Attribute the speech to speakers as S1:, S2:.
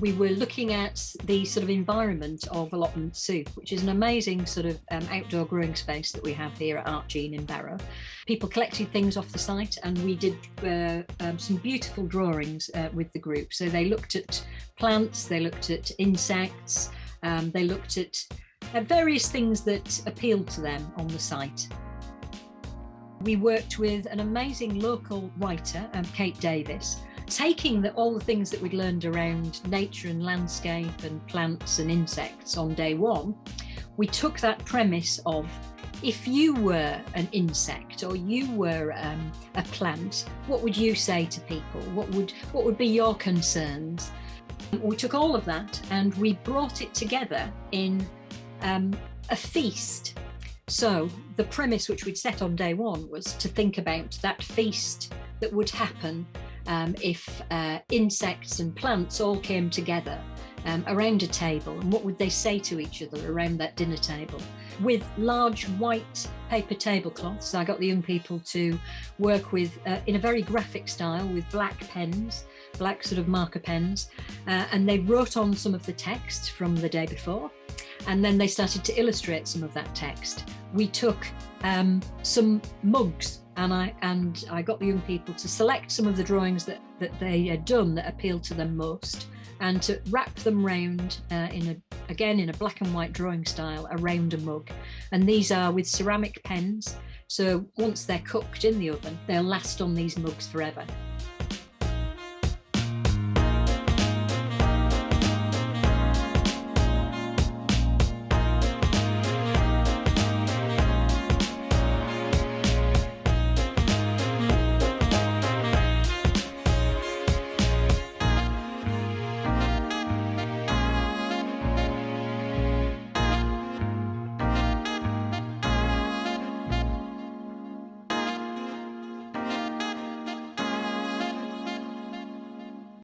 S1: We were looking at the sort of environment of Allotment Soup, which is an amazing sort of outdoor growing space that we have here at Artgene in Barrow. People collected things off the site, and we did some beautiful drawings with the group. So they looked at plants, they looked at insects, they looked at various things that appealed to them on the site. We worked with an amazing local writer, Kate Davis, taking all the things that we'd learned around nature and landscape and plants and insects on day one. We took that premise of, if you were an insect or you were a plant, what would you say to people? What would be your concerns? We took all of that and we brought it together in a feast. So the premise which we'd set on day one was to think about that feast that would happen if insects and plants all came together around a table, and what would they say to each other around that dinner table. With large white paper tablecloths, I got the young people to work with in a very graphic style with black pens, black sort of marker pens, and they wrote on some of the text from the day before, and then they started to illustrate some of that text. We took some mugs, and I got the young people to select some of the drawings that they had done that appealed to them most, and to wrap them round in a black and white drawing style around a mug. And these are with ceramic pens, so once they're cooked in the oven, they'll last on these mugs forever.